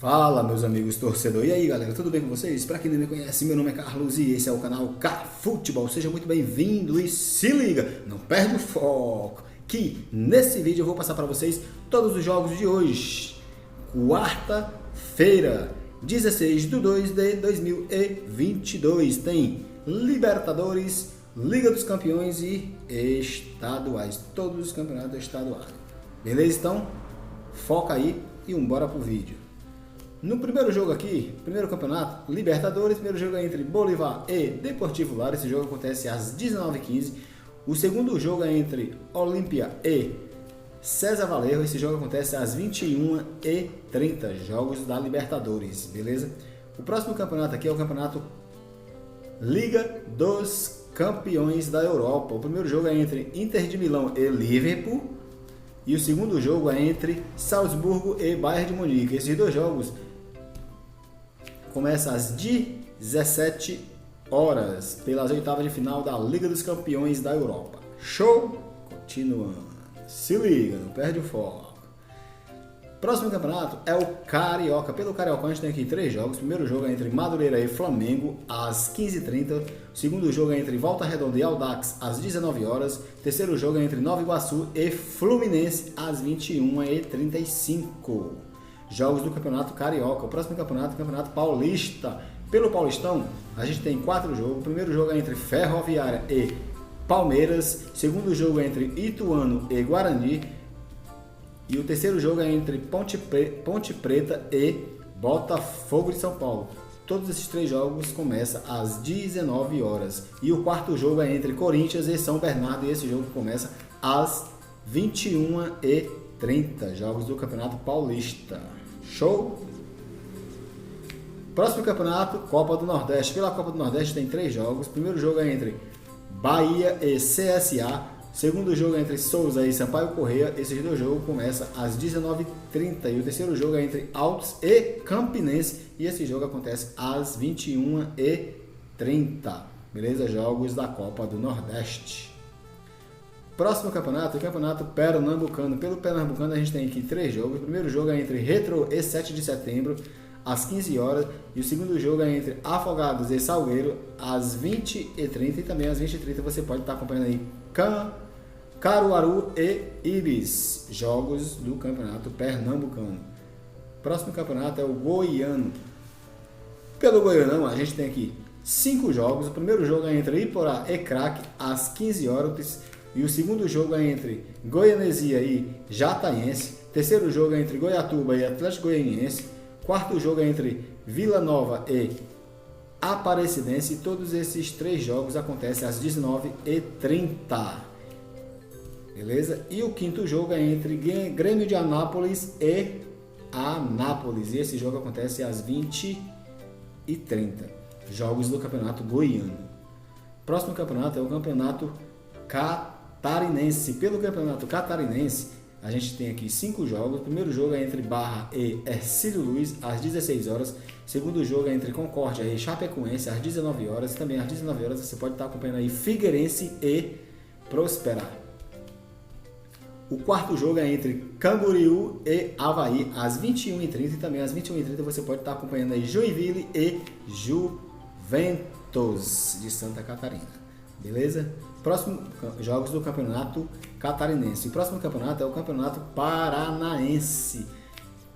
Fala, meus amigos torcedor. E aí, galera, tudo bem com vocês? Para quem não me conhece, meu nome é Carlos e esse é o canal Cafutebol. Seja muito bem-vindo e se liga, não perde o foco, que nesse vídeo eu vou passar para vocês todos os jogos de hoje. Quarta-feira, 16/2/2022, tem Libertadores, Liga dos Campeões e estaduais, todos os campeonatos estaduais. Beleza? Então, foca aí e bora pro vídeo. No primeiro jogo aqui, primeiro campeonato, Libertadores, primeiro jogo é entre Bolívar e Deportivo Lara, esse jogo acontece às 19h15. O segundo jogo é entre Olímpia e César Valerro, esse jogo acontece às 21h30, jogos da Libertadores, beleza? O próximo campeonato aqui é o campeonato Liga dos Campeões da Europa. O primeiro jogo é entre Inter de Milão e Liverpool, e o segundo jogo é entre Salzburgo e Bayern de Munique. Esses dois jogos começam às 17 horas, pelas oitavas de final da Liga dos Campeões da Europa. Show? Continuando. Se liga, não perde o foco. Próximo campeonato é o Carioca. Pelo Carioca a gente tem aqui três jogos. O primeiro jogo é entre Madureira e Flamengo, às 15h30. O segundo jogo é entre Volta Redonda e Audax, às 19 horas. O terceiro jogo é entre Nova Iguaçu e Fluminense, às 21h35. Jogos do Campeonato Carioca. O próximo campeonato é o Campeonato Paulista. Pelo Paulistão, a gente tem quatro jogos. O primeiro jogo é entre Ferroviária e Palmeiras. O segundo jogo é entre Ituano e Guarani. E o terceiro jogo é entre Ponte Preta e Botafogo de São Paulo. Todos esses três jogos começam às 19 horas. E o quarto jogo é entre Corinthians e São Bernardo. E esse jogo começa às 21h30. Jogos do Campeonato Paulista. Show? Próximo campeonato, Copa do Nordeste. Pela Copa do Nordeste tem três jogos. O primeiro jogo é entre Bahia e CSA. O segundo jogo é entre Souza e Sampaio Corrêa. Esses dois jogos começam às 19h30. E o terceiro jogo é entre Altos e Campinense. E esse jogo acontece às 21h30. Beleza? Jogos da Copa do Nordeste. Próximo campeonato, o Campeonato Pernambucano. Pelo Pernambucano a gente tem aqui três jogos. O primeiro jogo é entre Retrô e 7 de setembro, às 15 horas. E o segundo jogo é entre Afogados e Salgueiro, às 20h30. E também às 20h30 você pode estar acompanhando aí Caruaru e Ibis. Jogos do Campeonato Pernambucano. Próximo campeonato é o Goiano. Pelo Goianão a gente tem aqui 5 jogos. O primeiro jogo é entre Iporá e Craque, às 15 horas. E o segundo jogo é entre Goianesia e Jataiense. O terceiro jogo é entre Goiatuba e Atlético Goianiense. O quarto jogo é entre Vila Nova e Aparecidense. Todos esses três jogos acontecem às 19h30. Beleza? E o quinto jogo é entre Grêmio de Anápolis e Anápolis. E esse jogo acontece às 20h30. Jogos do Campeonato Goiano. Próximo campeonato é o Campeonato Catarinense. Pelo Campeonato Catarinense, a gente tem aqui 5 jogos. O primeiro jogo é entre Barra e Hercílio Luiz, às 16 horas. O segundo jogo é entre Concórdia e Chapecoense, às 19 horas. E também às 19 horas você pode estar acompanhando aí Figueirense e Prosperar. O quarto jogo é entre Camboriú e Avaí, às 21h30. E também às 21h30 você pode estar acompanhando aí Joinville e Juventus de Santa Catarina. Beleza? Próximo jogos do Campeonato Catarinense. O próximo campeonato é o Campeonato Paranaense.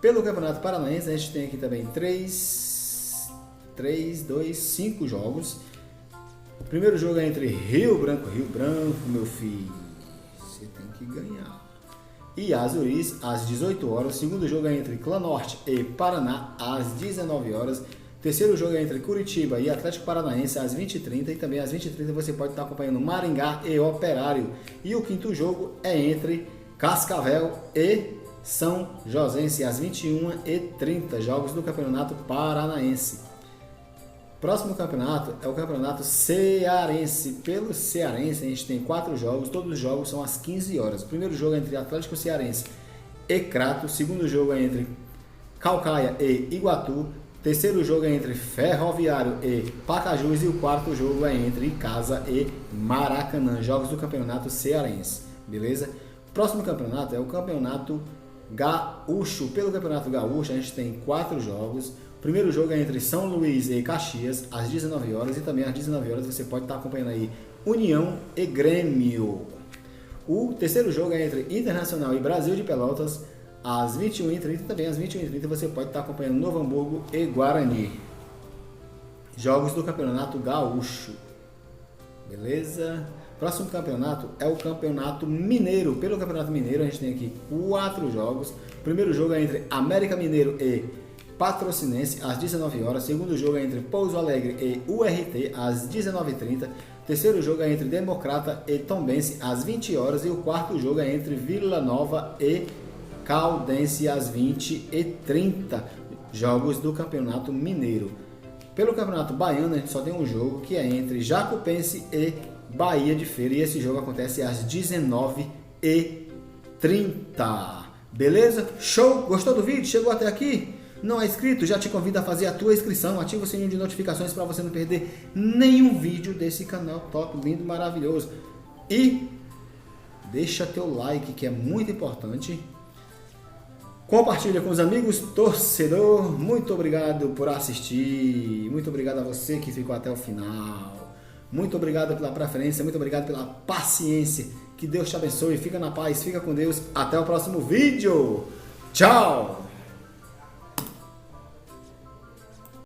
Pelo Campeonato Paranaense a gente tem aqui também 5 jogos. O primeiro jogo é entre Rio Branco, meu filho, você tem que ganhar, e Azuris, às 18 horas. O segundo jogo é entre Clã Norte e Paraná, às 19 horas. O terceiro jogo é entre Curitiba e Atlético Paranaense, às 20h30. E também às 20h30 você pode estar acompanhando Maringá e Operário. E o quinto jogo é entre Cascavel e São Joséense, às 21h30. Jogos do Campeonato Paranaense. Próximo campeonato é o Campeonato Cearense. Pelo Cearense a gente tem 4 jogos. Todos os jogos são às 15 horas. O primeiro jogo é entre Atlético Cearense e Crato. O segundo jogo é entre Calcaia e Iguatu. Terceiro jogo é entre Ferroviário e Pacajus. E o quarto jogo é entre Icasa e Maracanã. Jogos do Campeonato Cearense. Beleza? Próximo campeonato é o Campeonato Gaúcho. Pelo Campeonato Gaúcho, a gente tem 4 jogos. O primeiro jogo é entre São Luís e Caxias, às 19 horas. E também às 19 horas você pode estar acompanhando aí União e Grêmio. O terceiro jogo é entre Internacional e Brasil de Pelotas, às 21h30. Também às 21h30 você pode estar acompanhando Novo Hamburgo e Guarani. Jogos do Campeonato Gaúcho. Beleza? Próximo campeonato é o Campeonato Mineiro. Pelo Campeonato Mineiro a gente tem aqui 4 jogos. O primeiro jogo é entre América Mineiro e Patrocinense, às 19 horas. O segundo jogo é entre Pouso Alegre e URT, às 19h30. O terceiro jogo é entre Democrata e Tombense, às 20 horas. E o quarto jogo é entre Vila Nova e Caldense, às 20h30. Jogos do Campeonato Mineiro. Pelo Campeonato Baiano a gente só tem um jogo, que é entre Jacupense e Bahia de Feira. E esse jogo acontece às 19h30. Beleza? Show? Gostou do vídeo? Chegou até aqui? Não é inscrito? Já te convido a fazer a tua inscrição. Ativa o sininho de notificações para você não perder nenhum vídeo desse canal top, lindo, maravilhoso. E deixa teu like, que é muito importante. Compartilha com os amigos, torcedor. Muito obrigado por assistir. Muito obrigado a você que ficou até o final. Muito obrigado pela preferência. Muito obrigado pela paciência. Que Deus te abençoe. Fica na paz, fica com Deus. Até o próximo vídeo. Tchau!